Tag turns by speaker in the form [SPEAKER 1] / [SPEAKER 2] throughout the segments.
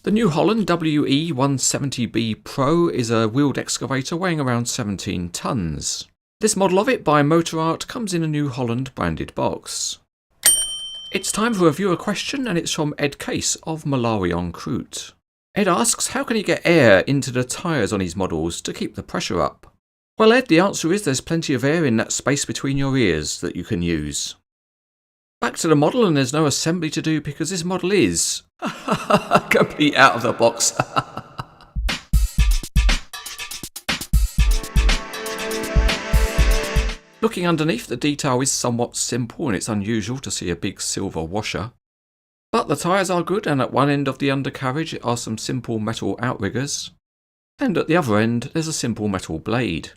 [SPEAKER 1] The New Holland WE170B Pro is a wheeled excavator weighing around 17 tonnes. This model of it by Motorart comes in a New Holland branded box. It's time for a viewer question, and it's from Ed Case of Malawi en Croûte. Ed asks, how can he get air into the tyres on his models to keep the pressure up? Well Ed, the answer is there's plenty of air in that space between your ears that you can use. Back to the model, and there's no assembly to do because this model is complete out of the box. Looking underneath, the detail is somewhat simple and it's unusual to see a big silver washer. But the tyres are good, and at one end of the undercarriage are some simple metal outriggers, and at the other end there's a simple metal blade.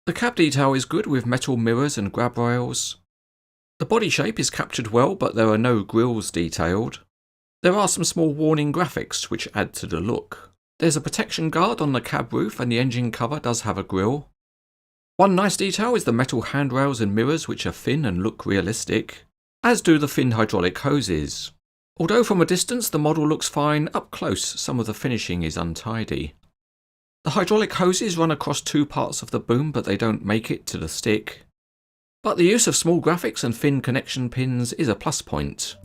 [SPEAKER 1] The cab detail is good with metal mirrors and grab rails. The body shape is captured well, but there are no grills detailed. There are some small warning graphics which add to the look. There's a protection guard on the cab roof, and the engine cover does have a grille. One nice detail is the metal handrails and mirrors, which are thin and look realistic, as do the thin hydraulic hoses. Although from a distance the model looks fine, up close some of the finishing is untidy. The hydraulic hoses run across two parts of the boom, but they don't make it to the stick. But the use of small graphics and thin connection pins is a plus point.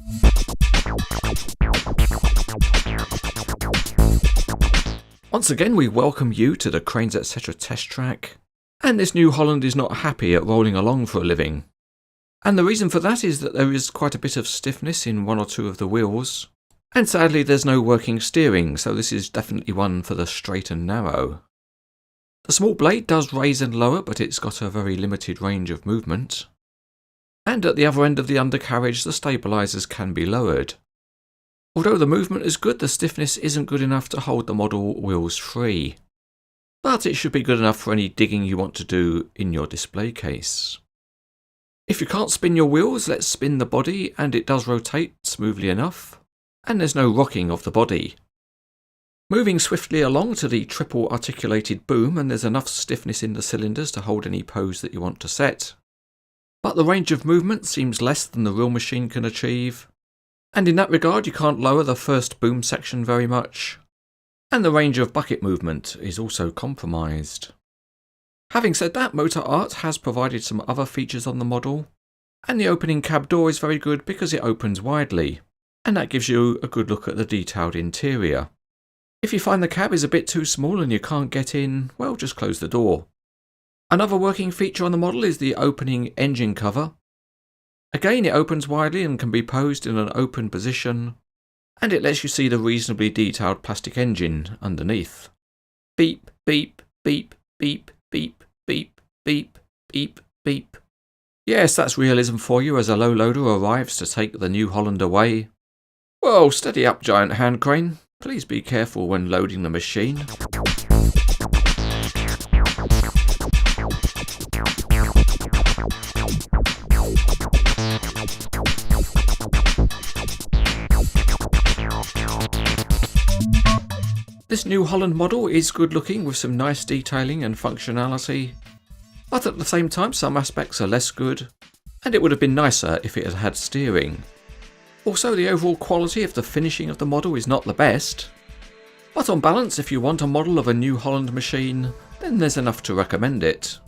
[SPEAKER 1] Once again we welcome you to the Cranes Etc. test track. And this New Holland is not happy at rolling along for a living. And the reason for that is that there is quite a bit of stiffness in one or two of the wheels. And sadly there's no working steering, so this is definitely one for the straight and narrow. The small blade does raise and lower, but it's got a very limited range of movement. And at the other end of the undercarriage the stabilisers can be lowered. Although the movement is good, the stiffness isn't good enough to hold the model wheels free. But it should be good enough for any digging you want to do in your display case. If you can't spin your wheels, let's spin the body, and it does rotate smoothly enough, and there's no rocking of the body. Moving swiftly along to the triple articulated boom, and there's enough stiffness in the cylinders to hold any pose that you want to set. But the range of movement seems less than the real machine can achieve, and in that regard you can't lower the first boom section very much. And the range of bucket movement is also compromised. Having said that, Motorart has provided some other features on the model, and the opening cab door is very good because it opens widely, and that gives you a good look at the detailed interior. If you find the cab is a bit too small and you can't get in, well, just close the door. Another working feature on the model is the opening engine cover. Again, it opens widely and can be posed in an open position, and it lets you see the reasonably detailed plastic engine underneath. Beep, beep, beep, beep, beep, beep, beep, beep, beep. Yes, that's realism for you as a low loader arrives to take the New Holland away. Whoa, steady up, giant hand crane. Please be careful when loading the machine. This New Holland model is good looking with some nice detailing and functionality, but at the same time some aspects are less good, and it would have been nicer if it had had steering. Also, the overall quality of the finishing of the model is not the best, but on balance, if you want a model of a New Holland machine, then there's enough to recommend it.